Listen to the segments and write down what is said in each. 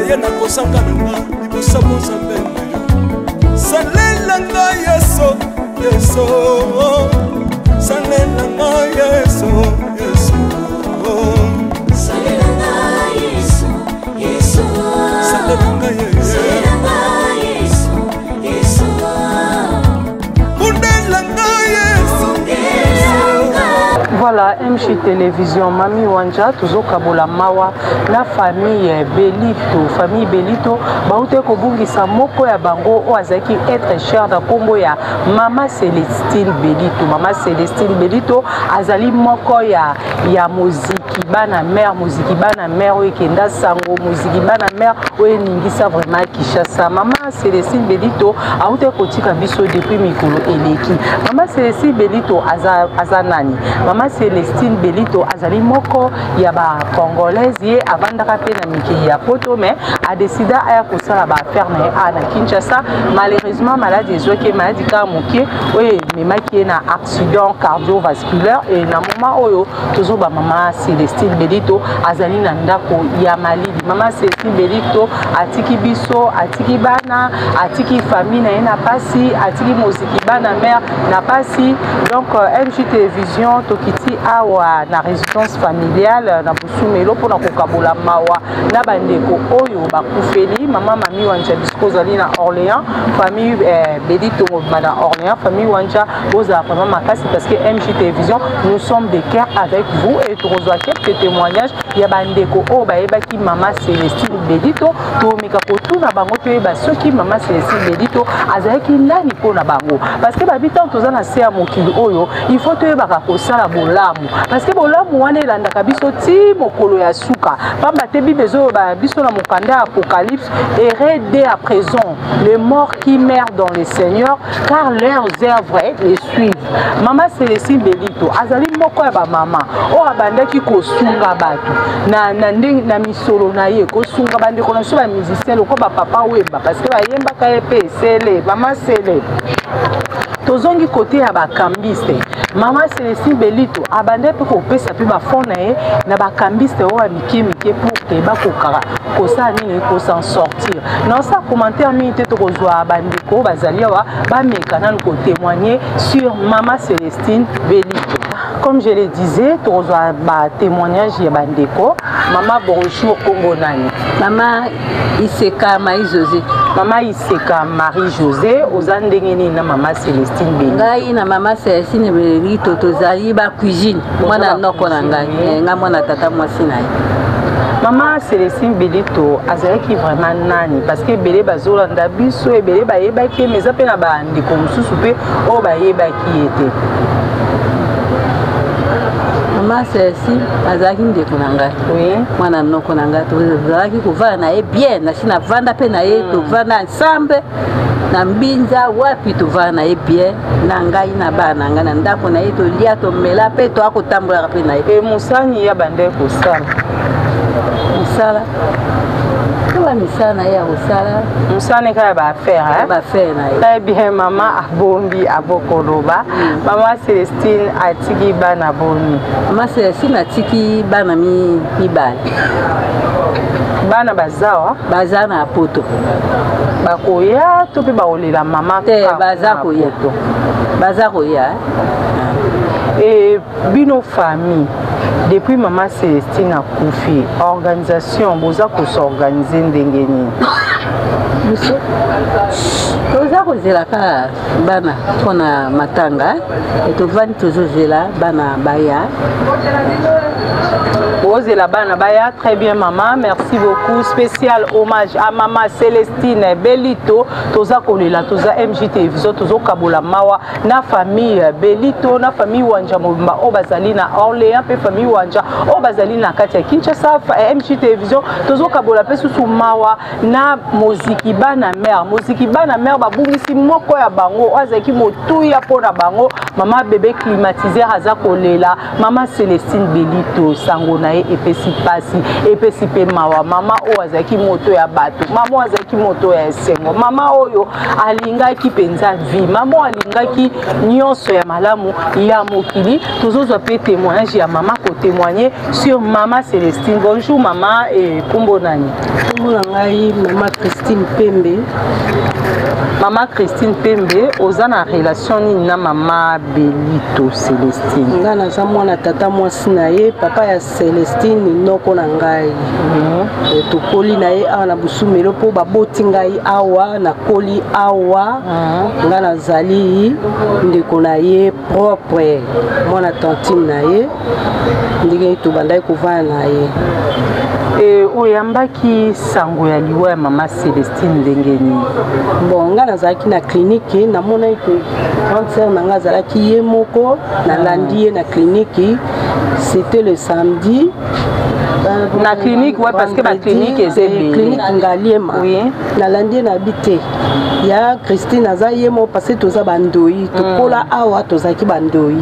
ye na kosanga nanga libosa mozambe salela nga yeso yeso salela nga yeso yeso salela nga yeso yeso salela nga yeso Voilà, MJ Télévision, Mami Wanja, toujours Kabola Mawa, la famille Belito, Baoute Kobungisa Moko ya Bango, Oazaki être cher da Kombo ya Mama Célestine Belito, Azali Moko ya Moziki Bana Mère, Kenda Sango, Moziki Bana Mère, Oye Ningisa vraiment Kishasa. Mama Célestine Belito, Aoute Kotika Biso depuis Mikolo Eleki. Mama Célestine Belito, Azanani. Mama Célestine Belito azali moko ya ba congolaise ye avandaka pe na miki ya poto mais a décidé aya kosala ba affaire na Kinshasa. Malheureusement maladie ezoki maladie ka mokie oye memaki na accident cardiovasculaire et na moment oyo toujours ba mama Célestine Belito azali na ndako ya malidi. Mama Célestine Belito atiki biso atiki bana atiki famille na ena pasi atiki moziki bana mère na pasi. Donc MJ Télévision tokiti awa na résidence familiale na Busumelo pour na kokabola mawa na bandeko oyo bakufeli. Mama Mami Wanja bisko zali na Orléans famille Belito na Orléans famille Wanja boza vraiment makasi parce que MJ Télévision nous sommes de cœur avec vous et tu reçois quelques témoignages ya bandeko o baeba ki Mama Célestine Belito to meka kotuna bango to ba soki Mama Célestine Belito azaki nani pona bango parce que babitant tozana se ya mokili oyo il faut to baka kosala bolamu parce que bolamu wana elandaka biso ti mokolo ya suka pamba te bibezo ba biso na mokanda apocalypse et dès à présent les morts qui meurent dans le Seigneur car leurs œuvres les suivent. Mama Célestine Belito azali moko ya ba mama o abandaki kosunga bato na misolo na ye kosunga bandeko na so ba musicien loko ba papa wemba parce que ba yemba ka epe sele mama sele tozongi côté ya bakambiste. Mama Célestine Belito abande pe kopesa pe ba fond na ye na bakambiste o amike pour que ba kokara kosa nini ko s'en sortir. Non ça commentaire minute to kozwa bandeko bazali wa ba mekana ko témoigner sur Mama Célestine Belito. Comme je le disais, tu reçois un témoignage de bandeko. Maman bonjour Congo nani. Maman Iseka Marie-José. Maman Iseka Marie-José. Ozandengeni na Mama Célestine Belito. Ngai na Mama Célestine Belito tozali ba cuisine. Mwana noko na ngai. Nga mwana tata mwasi na ye. Mama Célestine Belito azalaki vraiment nani parce que belé bazolanda biso e belé bayebaki mais ça pe na bandeko mususu pe o bayebaki ete. Mama Célestine azalaki ndeko na ngai. Oui. Mwana noko na ngai tozalaki kovanda na ye bien na sina vanda pe na ye tovanda ensemble na mbinza wapi tovanda na ye bien na ngai na bana ngai na ndako na ye tolia tomela pe to akotambola pe na ye. E musani ya bandeko sala. Musala. Kwa misana ya usala. Musane kaya ba affaire hein. Ba affaire na ye. Très bien maman abombi abokoloba. Mama Célestine atiki bana boni. Mama Célestine atiki bana mibali. Bana bazawa bazana poto. Bakoya to pe baolela mama te bazako ya to. Bazako ya. Et bino famille depuis Mama Célestine a confié organisation boza ko s'organiser ndengeni. Monsieur toza ko zelaka bana pona matanga et to vani tozo zela bana baya. Ozela bana baya très bien maman, merci beaucoup. Spécial hommage à Mama Célestine Belito. Toza kolela toza MJ Télévision tozo kabola mawa na famille Belito na famille Wanja Mobimba o bazali na Orléans pe famille Wanja o bazali na Katia Kinshasa MJ Télévision tozo kabola pe susu mawa na moziki bana mère babungisi moko ya bango azaki motuya pona bango mama bébé climatiseur aza kolela Mama Célestine Belito sango na epesi pasi epesi pe mawa mama o azaki moto ya bato mama azaki moto ya esengo mama oyo alingaki penza vie mama alingaki nyonso ya malamu ya mokili tozozwa pe témoignage ya mama témoigner sur Maman Célestine. Bonjour maman et Kombo Nani. Maman Christine Pembe. Maman Christine Pembe, aux en relation ni na Maman Belito Célestine. Nga na zamona tata mwasi na ye papa ya Célestine noko na ngai. To koli na ye awa na busumelo po baboti ngai awa na koli awa. Nga na zali ndeko na ye propre mwana tantine na ye ndenge to bandai kovana na ye. Oyambaki sango ya liwa ya Maman Célestine ndengeni. Bon nga nazalaki na clinique na mona ke cancer na nga zalaki ye moko na landi ye na clinique. C'était le samedi. Na clinique ouais parce que ma clinique est clinique ngaliema. Oui. Na landi na bité. Ya Christine azaye mo parce que toza bandoi to kola awa tozaki bandoi.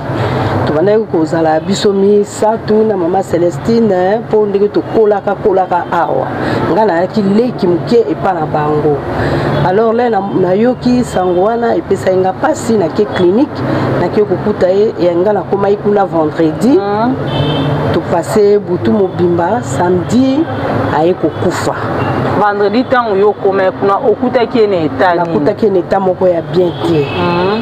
Tobandaki kozala biso misatu na Maman Célestine po ndenge tokolaka awa nga nayaki leki moke epa na bango. Alors là nayoki sango wana epesa nga pasi nake clinique nake kokuta ye nga nakomai kuna vendredi topase butu mobimba samedi aye kokufa. Vendredi temps yo koma kuna okutaki na etani. Nakutaki na eta moko ya bien te.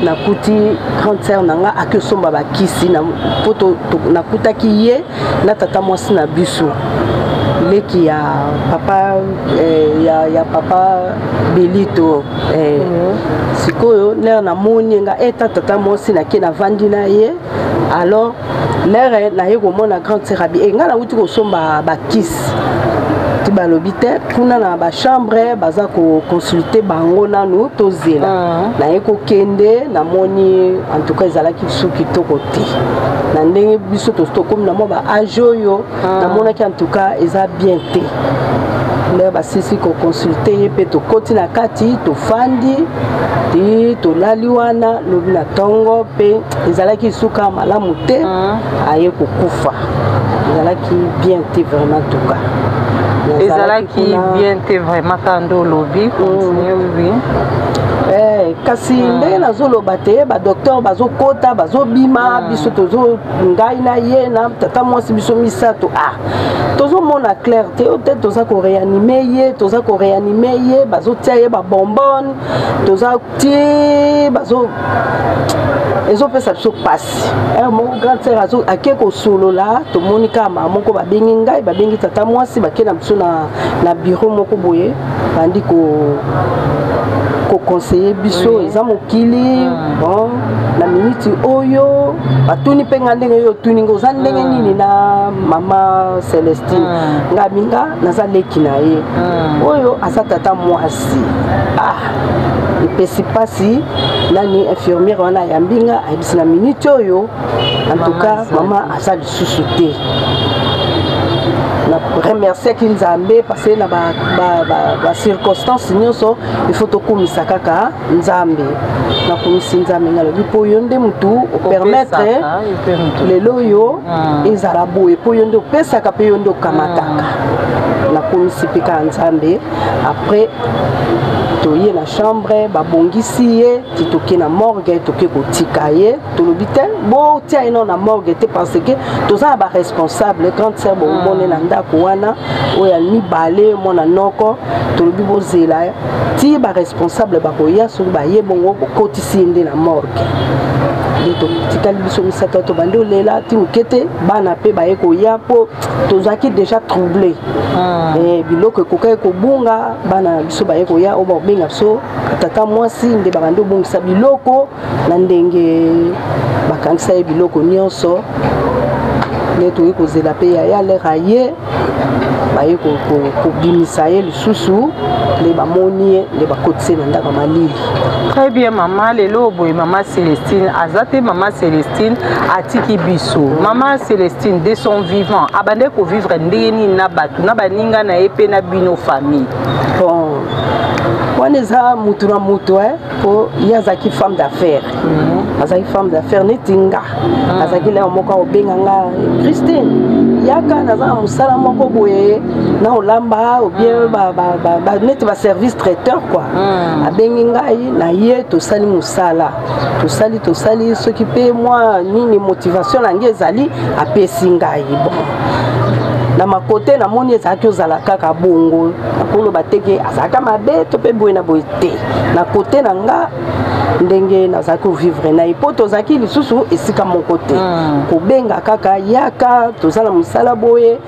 Nakuti cancer nanga akesomba bakisi na poto nakutaki ye na tata mwasi na biso. Leki ya papa ya papa Belito sikoyo l'air na moni nga eta tata mwasi na ke na vandi na ye. Alors l'air na ye komona grande sœur abi nga na uti ko somba bakisi tibalobite kuna na ba chambre baza ko consulter bango nanu tozela na eko kende na moni en tout cas ezalaki suki to côté na ndenge biso to comme na mo ba ajoyo na mona ki en tout cas eza bien té le ba sisi ko consulter pe to koti na kati to fandi ti to laliwana lobi na tongo pe ezalaki suka malamu te aye ko kufa ezalaki bien té vraiment en tout cas. Ezalaki bien te vraiment kando lobby continue oui. Kasi ndenge nazoloba te ba docteur bazokota bazobima biso tozo ngai na ye na tata mwasi biso misato tozomona clair te peut-être toza ko réanimer ye bazotia ye ba bonbonne toza ti bazo ezopesa biso pasi mon grand sœur azo akeko solola tomoni kama moko babengi ngai babengi tata mwasi bakena biso na bureau moko boye bandi ko conseiller biso eza mokili bon na minute oyo batuni penga ndenge yo tuni ngoza ndenge nini na Maman Célestine ngaminga naza leki na ye oyo asa tata mwasi epesi pasi nani infirmière wana yambinga ayebisi na minute oyo en tout cas mama asa lisusu te. Na remercier ki Nzambe parce que na ba circonstances nyonso il faut tokumisa kaka Nzambe na kumisi Nzambe ngalobi po yonde mutu o permettre lelo yo ezala boye po yonde opesaka pe yonde okamataka na kumisi pika Nzambe. Après toye na chambre babongisi ye titoke na morgue toke kotika ye tolobi te bo tia ino na morgue te parce que toza ba responsable grande sœur bo mone na ndako wana oya mibale mona noko tolobi bozela ti ba responsable bakoya so ba ye bongo kokotisi nde na morgue to tikali biso misaka to bande olela ti mukete bana pe ba ye koya po tozaki déjà troublé biloko kokai kobunga bana biso ba ye koya o benga so tata mwasi nde babande obungisa biloko na ndenge bakangisa ye biloko nyonso nde toyi kozela pe ya lera ye baye kobimisa ye lisusu le bamoni ye nde bakotise na ndako malili. Très bien maman lelo boye Maman Célestine azate Maman Célestine atiki biso Maman Célestine de son vivant abande ko vivre ndenge nini na batu na baninga na ye pe na bino famille. Bon wana eza mutu na mutu po ye azalaki femme d'affaires azalaki femme d'affaires netinga azalaki leo moko obenga nga Christine yaka naza na mosala moko boye na olamba ou bien neti ba service traiteur quoi abengi ngai na ye tosali musala tosali soki pe moi nini motivation nange ezali apesi ngai bon na makote na moni ezalaki ozala kaka bongo nakoloba teke azalaka mabe to mpe boye na boye te na kote na nga ndenge nazalaki ovivre na ye po tozalaki lisusu esika moko te kobenga kaka yaka tozala mosala boye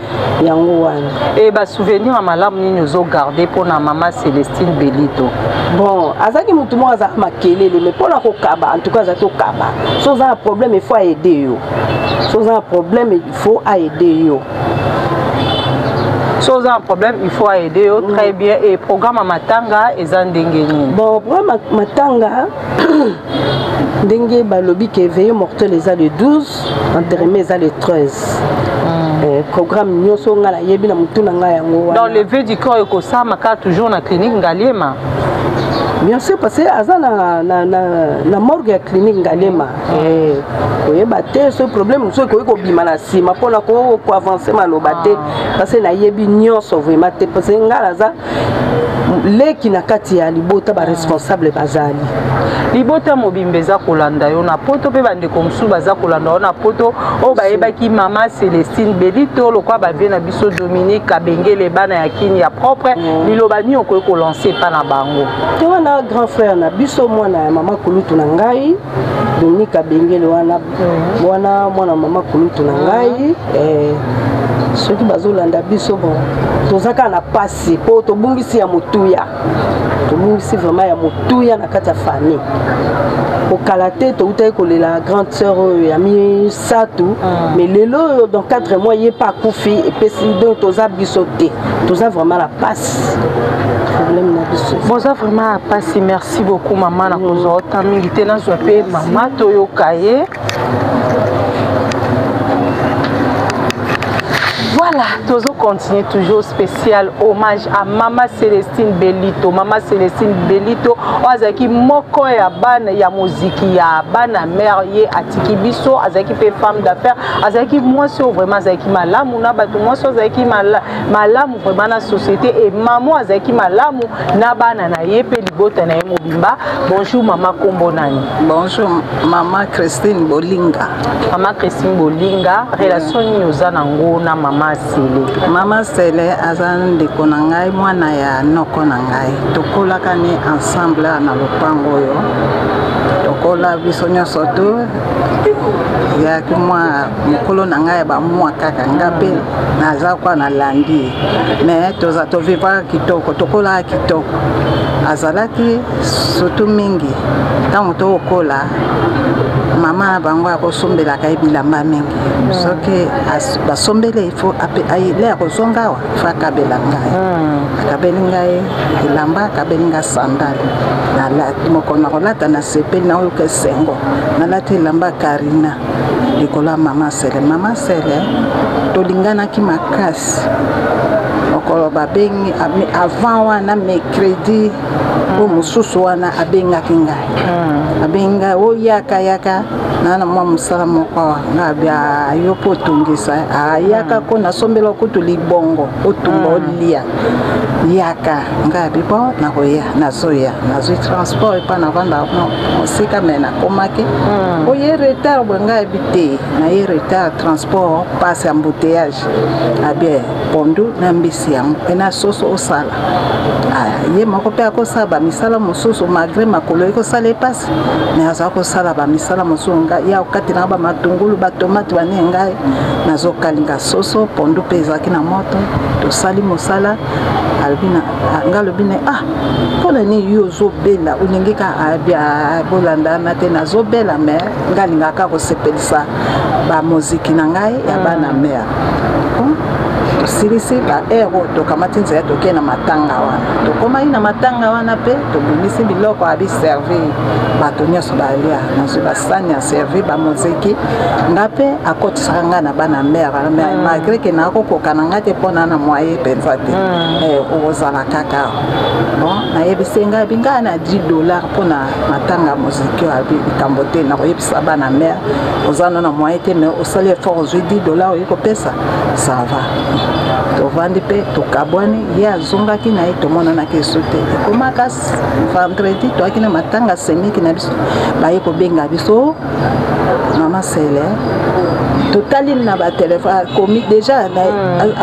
yango wana e basouvenir ya malamu nini ozogarde mpona mama Célestine Belito? bon azalaki motu moko azalaka makelele mais mpona kokaba en tout cas azalaki okaba so oza na problème il faut aide yo so oza na problème il faut aide yo so oza un problème il faut aider yo très bien et programme matanga eza ndenge nini? bon programme matanga ndenge balobi ke veille mortel eza le 12 enterrement eza le 13 programme nyonso nga nayebi na mutu na ngai yango dans le lever du corps ekosamaka toujours na clinique Ngaliema? bien sûr parce que aza na morgue ya clinique Ngaliema koyeba te so problème mosusu ekoki kobima na nsima mpona koavance maloba te parce que nayebi nyonso vraiment te parce que ngai naza leki na kati ya libota baresponsable bazali libota mobimba eza kolanda yo na poto mpe bandeko mosusu baza kolanda yo na poto oyo bayebaki mama Célestine Belito lokwa bavie na biso Dominique abengele bana ya kini ya propre liloba nini okoki kolanse epa na bango? te wana grand frère na biso mwana ya mama kulutu na ngai Dominique abengele wana mwana mama kulutu na ngai soki bazolanda biso bon tozaka na pasi po tobungisi ya motuya tobungisi vraiment ya motuya na kati ya famille okala te toutaki kolela grande sœur ya misato mais lelo dans 4 mois ye pas akufi epesi donc toza biso te toza vraiment na pasi problème na biso boza vraiment na pasi. Merci beaucoup mama na kozwa ota mingi te nazwa mpe mama toyoka ye. Voilà, toujours continue toujours spécial hommage à Mama Célestine Belito. Mama Célestine Belito, azaki moko ya bana ya muziki ya bana mère ye atiki biso, azaki pe femme d'affaires, azaki moi so vraiment azaki malamu na bato moi so azaki malamu vraiment na société et maman azaki malamu na bana na ye pe libota na ye mobimba. Bonjour mama kombo nani? Bonjour mama Christine Bolinga. Mama Christine Bolinga, relation ni ozana ngo na mama Sele? Mama Sele aza ndeko na ngai mwana ya noko na ngai tokolaka ni ensemble na lopango oyo tokola biso nyonso to yaki mwa mokolo na ngai bamwa kaka nga mpe naza kwa na landi mais toza tovivaka kitoko tokolaka kitoko azalaki surtout mingi ntango tokola mama na bango akosombelaka ye bilamba mingi soki basombele ifo ile akozonga awa fa akabela ngai akabeli ngai elamba akabeli ngai sandale moko nakolata na sepeli na oyo ke sengo nalati elamba Karina likolo ya mama Sele. Mama Sele tolinganaki makasi okolo babengi avant wana mercredi o mosusu wana abengaki ngai abenga oyaka nana mwa musala moko ngabya yo potungisa ayaka ko nasombela kutu libongo otumba olia yaka ngabi bo na koya nazoya nazwi transport pa na vanda osika mena komake oye retard bwenga bite na ye retard transport passe embouteillage abie pondu na mbisi yango ena soso osala ye moko pe akosaba misala mosusu malgré makolo ekosala epasi mais aza kosala ba misala mosusu ya okati na ba matungulu ba tomate bane ngai nazokalinga soso pondu pe ezaki na moto tosali mosala albina ngalobine pona ni yo zobela unengeka abia bolanda na te nazobela mais ngalingaka kosepelisa ba muziki na ngai ya bana mère silisi ba ero tokamati nzela toke na matanga wana tokoma ina matanga wana pe tobimisi biloko abi servir bato nyonso balia nazo basani ya servir ba muziki ngape akotisaka nga na bana mère malgré que nakokoka na ngate pona na moye penza te ozala kaka bon nayebisi nga binga na $10 pona matanga muziki abi kambote na koyebisa bana mère ozana na moye te mais osali effort ozwi $10 oyiko pesa ça va tovandi mpe tokabwani ye azongaki na ye tomonanaki esu te ekomaka vendredi toyaki na matanga semiki na biso baye kobenga biso mama Sele totali na batelefone akomi déjà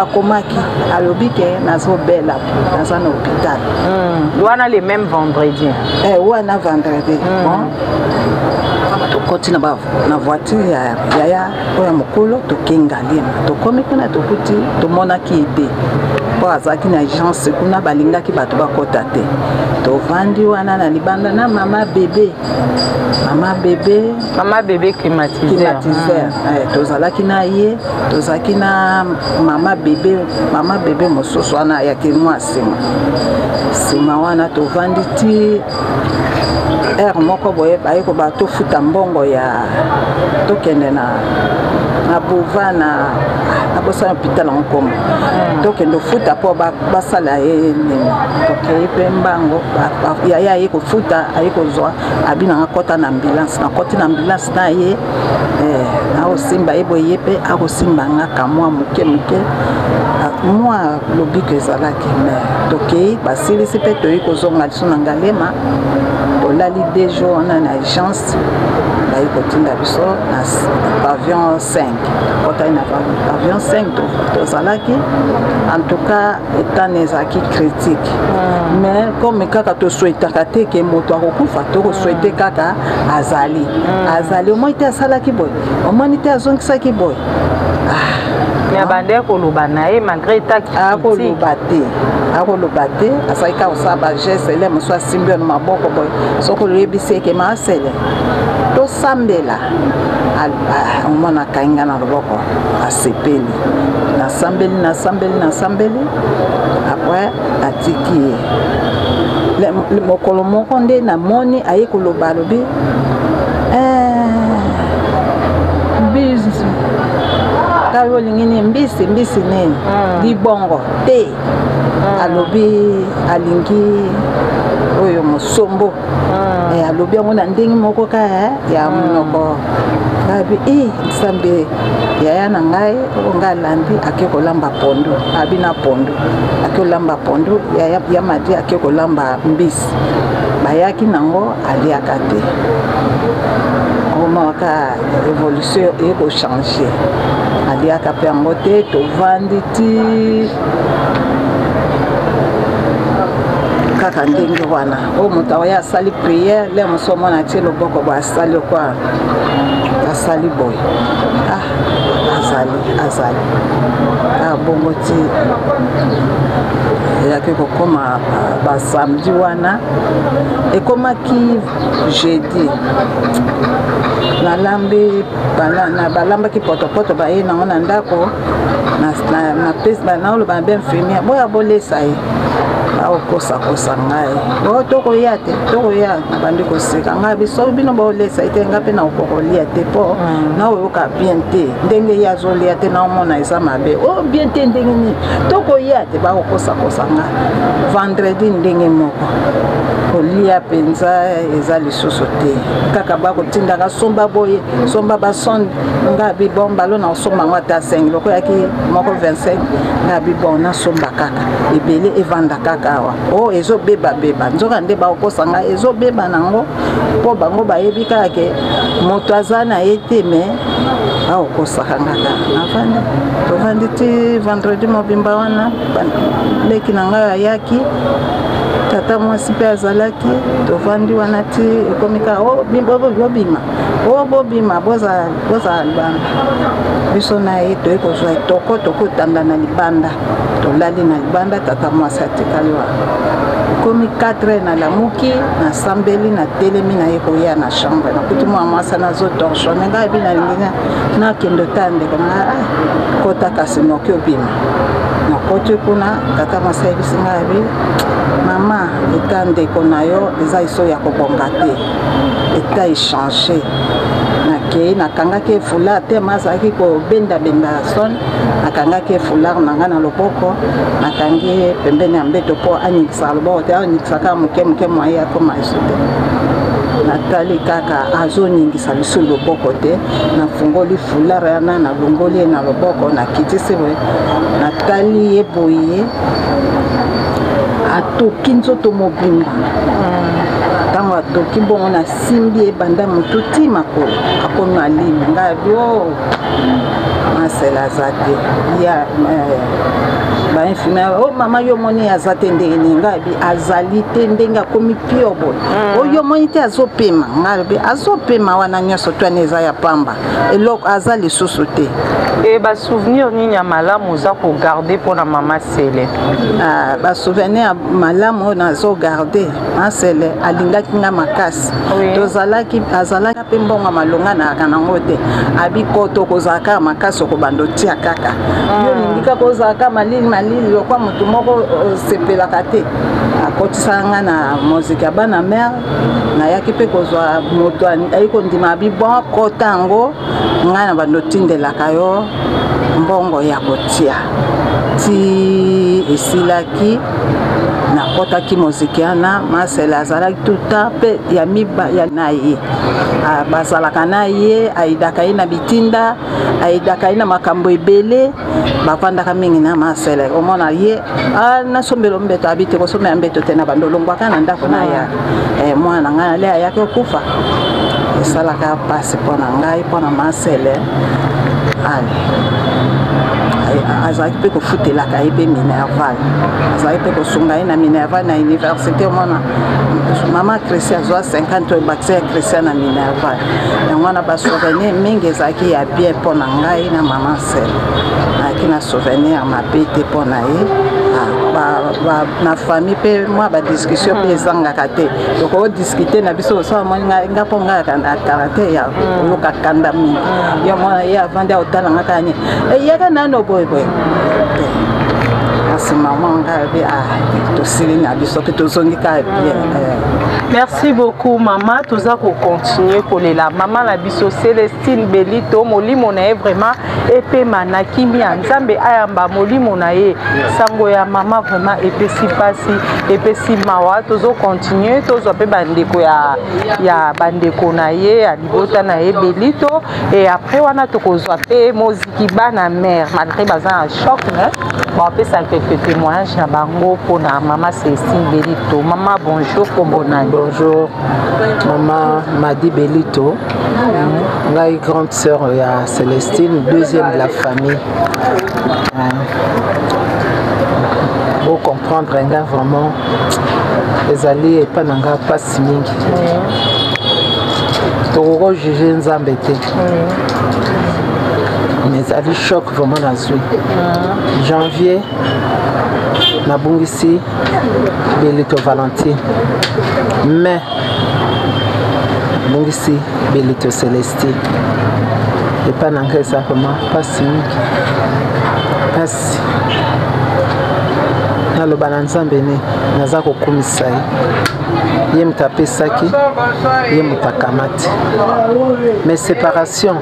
akomaki alobi ke nazobela naza na hôpital wana le même vendredi wana vendredi bon tokoti na voiture ya yaya oyo mokolo tokenga lima tokomi kuna tokuti tomonaki ide po azalaki na agence kuna balingaki bato bakota te tovandi wana na libanda na mama bebe climatiseur tozalaki na ye tozalaki na mama bebe mosusu wana yaki mwa nsima wana tovandi ti ere moko boye bayeko batofuta mbongo ya tokende na bova na bosala hôpital en kombo tokende ofuta mpo basala ye nini tokei mpe mbango yaya aye kofuta aye kozwa abinanga kota na ambulance nakoti na ambulance na ye akosimba ye boye ye mpe akosimba nga kamwa moke mwa lobiko ezalaki me tokei basilisi mpe toyi kozonga liso na ngalema tolali 2 jours wana na agence bayi kotinda biso na pavillon 5 kotali na pavillon 5 tozalaki en tout cas etane ezalaki critique mais comme kaka tosouetaka te ke moto akokufa tokosouete kaka azali omoi te asalaki boye omoni te azongisaki boye mais bande koloba na ye malgré taki akoloba te asali kaka kosala bageste ele mosu asimbi ono maboko boye soki oyebisi eke maasele tosambela omona akainga na loboko asepeli nasambeli apres atiki ye mokolo moko nde namoni aye koloba alobi mbisi kayo lingini mbisi nini libongo te alobi alingi oyo mosombo alobi yango na ndenge moko kaya ya monoko abi nsambe yaya na ngai onga alandi ake kolamba pondu abina pondu ake kolamba pondu ya madi ake kolamba mbisi bayaki nango aliaka te omaka évolution ekochange aliaka mpe yango te tovandi ti kaka ndenge wana o moto oyo asali priere le mosu omona tie loboko bo asali okwa asali boye azali bongo ti eyaki kokoma basamedi wana ekomaki jeudi balambaki potopoto baye nango na ndako naoloba na be infirmière boya bolesa ye aokosakosa ngai tokoya te tokoya nabandi koseka ngai biso bino baolesa ete nga mpe naokokolia te mpo naoyoka bien te ndenge ye azolia te naomona eza mabe bien te ndenge nini tokoya te bakokosakosa ngai vendredi ndenge moko kolia mpenza eza lisusu te kaka bakotindaka somba boye somba basonde nga bibon balo na osomba ngo ata 5 loko yaki moko 25 nga bibon nasomba kaka ebele evanda kaka awa ezobeba nzoka nde bakokosa ngai ezobeba nango mpo bango bayebi kaka ke moto aza na ye te me baokosaka ngaka tovandi ti vendredi mobimba wana leki na ngai ayaki tata mwasi mpe azalaki tovandi wana ti ekomika bobima bozala libanda biso na ye toye kozwa etoko tokotanda na libanda tolali na libanda tata mwasi atikali wana ekomi 4 na lamuki nasambeli na telemi na ye koya na chambre nakuti mwa mwasi nazotorshone ngai bi nalingi nakende ta ndeko na kota kasi noki obima nakoti kuna tata mwasi ayebisi ngai bi mama eta ndeko na yo eza iso ya kobonga te eta echange nakei nakangaki efulare te mazalaki kobendabenda son nakangaki efulare na ngai na loboko nakangi pembeni ya mbeto mpo anyikisaka loboko te anyikisaka moke moye akoma eso te natali kaka azoningisa biso loboko te nafungoli fulare yana nalongoli ye na loboko nakitisi boye natali ye boye atoki nzoto mobimba ntango atoki bongo nasimbi ebanda motu ti makolo akomi alimi ngai bio masela aza te ya bainfirmiere o mama yo moni aza te ndenge nini ngai bi azali te ndenge akomi pio boye oyo moni te azopema ngai bi azopema wana nyonso to ane eza ya pamba eloko aza lisusu te e basouvenir nini ya malamu oza kogarde mpona mama Sele? Basouvenir ya malamu oyo nazogarde masele alingaki nga makasi tozalaki azalaki mpe mbongo malonga na nango te abikoto kozalaka makasi okobanda otia kaka yo lingi kaka ozalaka malili lokwa motu moko osepelaka te akotisaka nga na moziki ya bana mere nayaki mpe kozwa moto ayi kondima bibon kota yango ngai na bando otindelaka yo mbongo ya kotia ti esilaki nakotaki moziki wana masele azalaki tuta mpe ya miba ya na ye bazalaka na ye ayidaka ye na bitinda ayidaka ye na makambo ebele bavandaka mingi na masele omona ye nasombela mbeto abi te kosomela mbeto te na bando olongwaka na ndako na ya mwana ngai ale ayaki okufa esalaka pasi mpona ngai mpona masele ale azalaki mpe kofutelaka ye mpe Minerval azalaki mpe kosunga ye na Minerval na université omona mama Christian azwa 50 bakse ya Christian na Minerval yango wana basouvenir mingi ezalaki ya bien mpona ngai na mama Sele ayaki na souvenir ya mabe te mpona ye na famille mpe mwa badiscussion mpe ezangaka te donc odiscute na biso osala moni nga mpo ngai akala te ya oyoka kanda mingi yo mwana ye avandi aotalanga kanye eyaka nano boyeboye asi mama ngai bi tosili na biso mpe tozongi kaka bien. Merci beaucoup mama, toza ko continuer kolela mama na biso Célestine Belito molimo na ye vraiment epema na kimia nzambe ayamba molimo na ye sango ya mama vraiment epesi pasi epesi mawa tozo continuer tozo pe bandeko ya bandeko na ye ya libota na ye Belito et après wana tokozwa pe moziki bana mère malgré bazan choc né bon pe ça quelques témoignages na bango pona mama Célestine Belito. Mama bonjour kombonani. Bonjour, maman Madi Belito, ngai grande sœur ya Célestine, deuxième de la famille. Pour comprendre vraiment, les alliés et pas nanga pas si mingi. Toko juger nzambe te. Mais ça lui choque vraiment la suite. Janvier, Nabungisi, Belito Valentine. Mais, Bungisi, Belito Célestine. Et pas n'engrais ça vraiment, pas si. Pas si. Dans le balançant béni, nous avons commis Yem tapé saki, yem takamati. Mais séparation,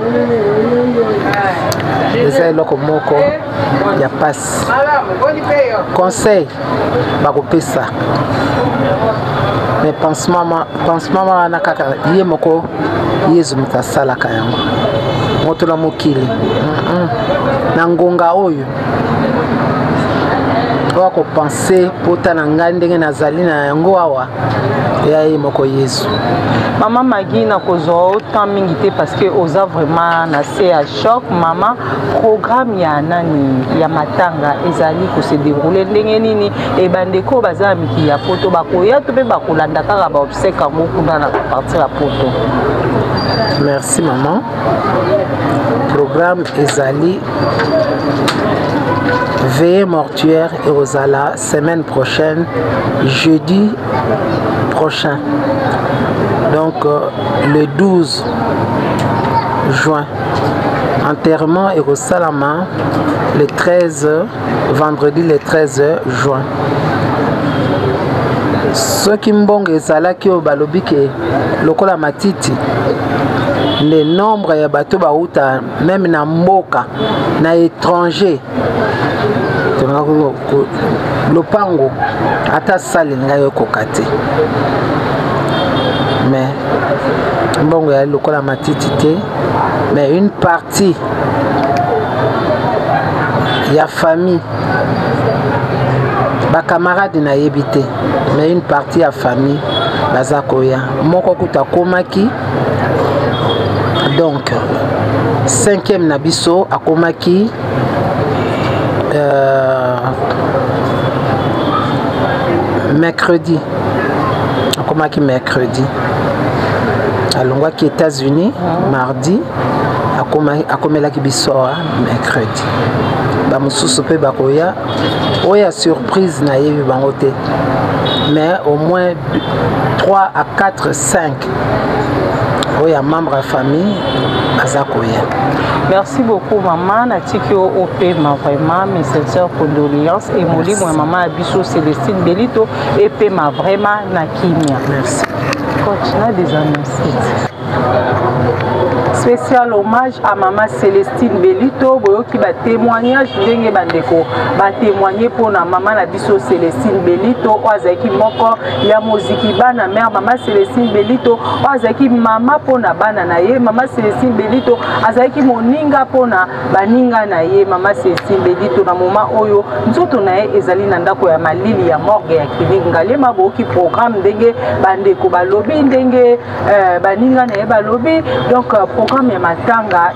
les ailes moko, ya passe. Conseil, bakopesa. Mais pansement wana kaka yemoko yezu mutasala kayango. Moto la mokili. Na ngonga oyo. Wako penser pota na ngai ndenge nazali na yango awa ya moko Yesu. Maman Magui na kozwa autant mingi te parce que oza vraiment na se à choc mama programme ya nani ya matanga ezali ko se dérouler ndenge nini e bandeko baza miki ya poto bakoya to pe bakolanda kaka ba obsèque ngo kuna na partir ya poto. Merci maman. Programme ezali veillée mortuaire et Rosala semaine prochaine, jeudi prochain. Donc le 12 juin. Enterrement et Rosalama le 13 vendredi le 13 juin. Ce qui mbonge ezalaki o balobi ke lokola matiti le nombre ya bato bauta même na mboka na étranger lopango ata sali ngayo kokate mais mbongo ya lokola matiti te, mais une partie ya famille ba camarade na yebite, mais une partie ya famille baza koya moko kuta komaki. Donc 5e na biso akomaki mercredi, akomaki mercredi, alongwaki États-Unis mardi, akomelaki biso mercredi. Bamosusu pe bakoya oya surprise na yebi bango te, mais au moins 3 à 4 5 oya membre de famille azakoya. Merci beaucoup maman, natiki au paiement vraiment mes sincères condoléances et moli moi maman abisso Célestine Belito et paiement vraiment na kimia. Merci. Continue des annonces. Spécial hommage à maman Célestine Belito, boyoki ba témoignage ndenge bandeko ba témoigner pour na maman na biso Célestine Belito oazaki moko ya muziki bana mère maman Célestine Belito oazaki mama pona bana na ye maman Célestine Belito azaki moninga pona baninga na ye maman Célestine Belito na moment oyo nzoto na ye ezali na ndako ya malili ya morgue ya clinique ngalema boki programme ndenge bandeko balobi ndenge baninga na ye balobi donc programme ya matanga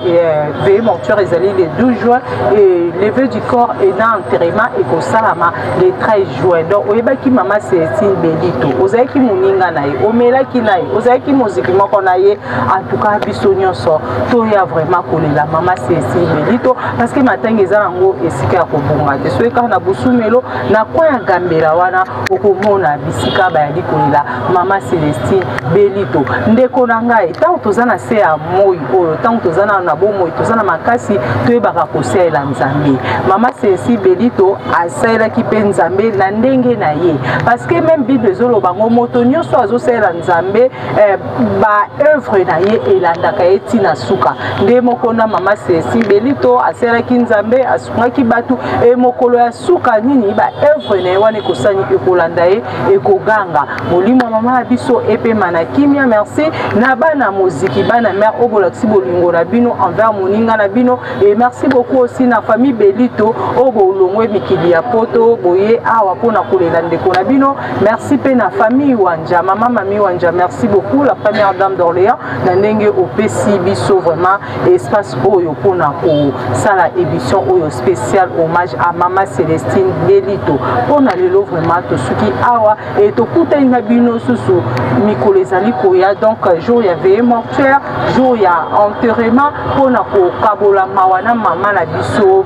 veille mortuaire ezali le 12 juin et levée du corps et dans enterrement et kosalama le 13 juin. Donc oyebaki mama Célestine Belito ozalaki moninga na ye omelaki na ye ozalaki moziki moko na ye en tout cas biso nyonso toya vraiment kolela mama Célestine Belito parce que matanga eza nango esika ya kobonga te soki kaka na busumelo na kwa ya gambela wana okomona bisika bayali kolela mama Célestine Belito ndeko na ngai ntango toza na se ya moi oyo ntango toza na bomoi toza na makasi toyebaka kosalela nzambe mama Célestine Belito asalelaki mpe nzambe na ndenge na ye parce que même bible ezoloba ngo moto nyonso azosalela nzambe baœuvre na ye elandaka ye ntina suka nde moko na mama Célestine Belito asalelaki nzambe asungaki bato mokolo ya suka nini baœuvre na ye wana ekosani ekolanda ye ekoganga molimo mama na biso epema na kimia. Merci na bana moziki bana mère obolakisi bolingo na bino envers moninga na bino et merci beaucoup aussi na famille Belito obolongwe mikili ya poto boye awa pona kolela ndeko na bino. Merci pe na famille Wanja maman mami Wanja, merci beaucoup la première dame d'Orléans na ndenge opesi biso vraiment espace oyo pona ko sala émission oyo spécial hommage à maman Célestine Belito pona lelo vraiment to suki awa et to kutani na bino susu mikolo ezali koya donc jour ya veille mortuaire jour ya enterrement pona ko kabola mawana mama na biso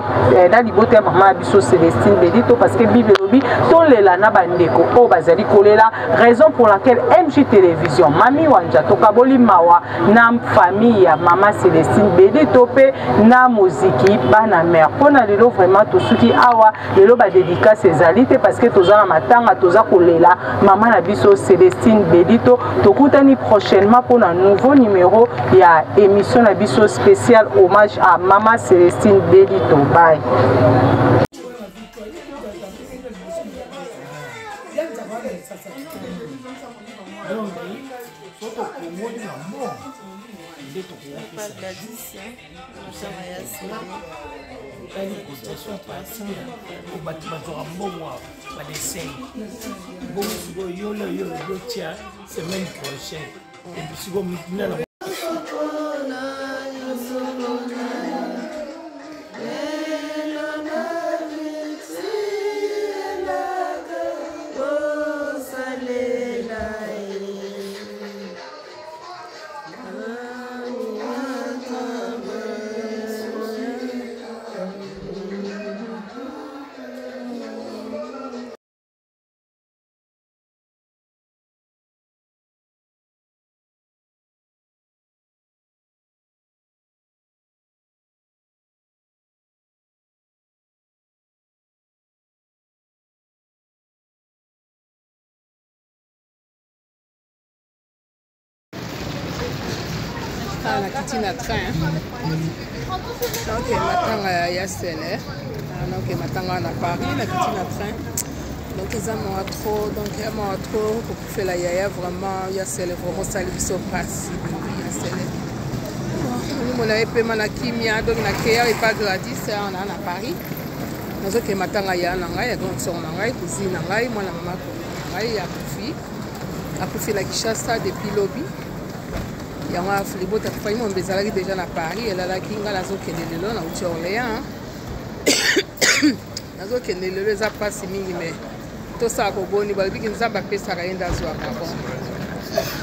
na libote ya mama na biso Célestine Belito parce que bible lobi tolela na bandeko o bazali kolela raison pour laquelle MJ Télévision mami Wanja to kaboli mawa na famille ya mama Célestine Belito pe na muziki bana mère pona lelo vraiment to suki awa lelo ba dédicace ezali te parce que toza na matanga toza kolela mama na biso Célestine Belito tokutani prochainement pour un nouveau numéro il y a émission na biso spécial hommage à maman Célestine Belito. Bye. Semaine prochaine. Et puis si vous na kiti na train donc matanga ya Seller donc matanga na Paris na kiti na train Donc ils ont trop, donc il y a trop pour faire la yaya vraiment, il y a celle vraiment ça lui se passe, il y a celle. Nous on avait paiement na kimia donc na Kéa et pas Gladys on a à Paris. Nous autres matanga ya na ngai, donc son na ngai, cousine na ngai, moi la maman na ngai ya akufi la Kinshasa depuis lobby. Ya moi Filibo ta failli mon bezalaki déjà na Paris, elle a la kinga la zokende lelo na uti Orléans. Nazo kende lelo za passe mingi mais tout ça koboni balobi ki nzamba pesa kaenda zwa bon.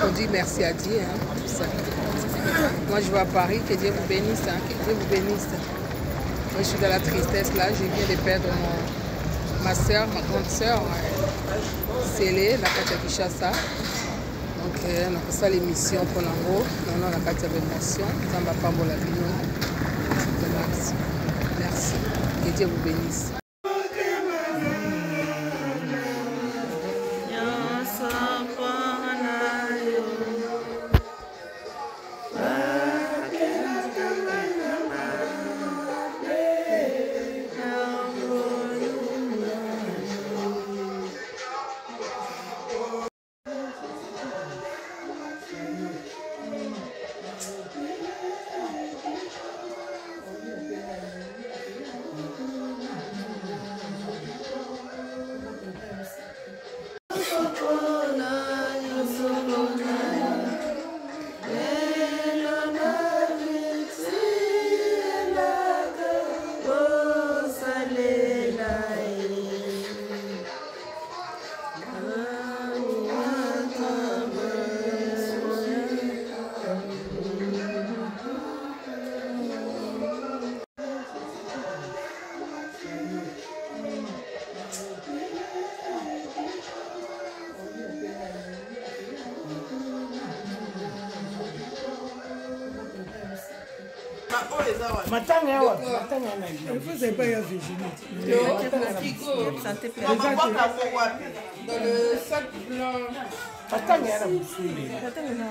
On dit merci à Dieu hein, tout ça. Moi je vais à Paris, que Dieu vous bénisse hein, que Dieu vous bénisse. Moi je suis dans la tristesse là, je viens de perdre ma soeur, ma grande soeur Célé, la Katia Kinshasa. Donc on a fait ça l'émission pour l'ango, non la Katia Bénédiction, nzamba pambola bino. Merci. Merci. Que Dieu vous bénisse. Matanga yawa, matanga yana. Il faut c'est pas y avoir Virginie. Dans le sac blanc. Matanga yana mfuli. Matanga yana.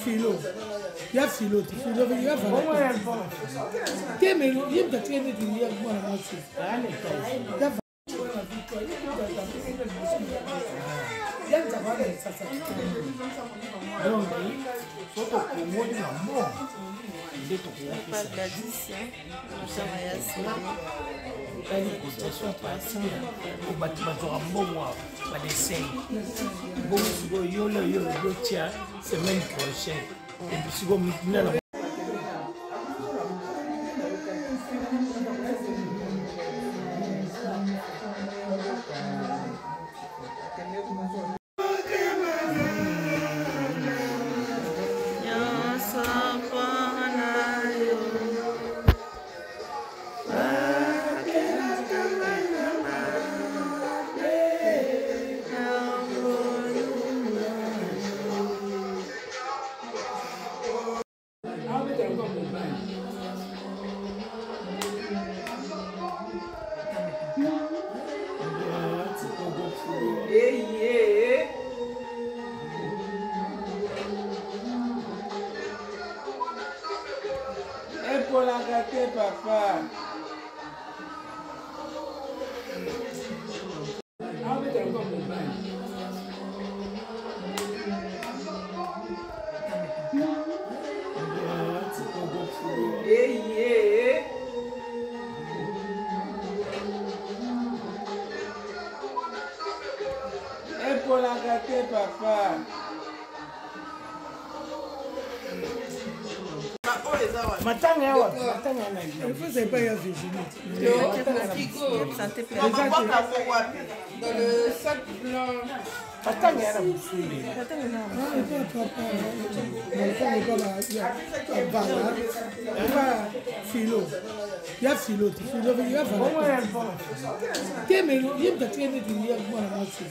Philo. Il y a philo, il y a voilà. Qu'est-ce mais il y a peut-être qu'il y a moi la moitié. Donc, faut que moi de l'amour. Il est pas Gladys, nous sommes à Yassine. Il y a une cotation passée au bâtiment de bon mois, pas d'essai. Bon, yo, tiens, semaine prochaine. Et puis, si vous me tenez pour la gâter, papa. Pour la gâter, papa. Matanga yawa, matanga yana. Il faut c'est pas y avoir Virginie. Dans le sac blanc. Matanga yana mfuli. Philo. Il y a philo, il y a voilà. Qu'est-ce mais il y a peut-être qu'il y a moi la moitié.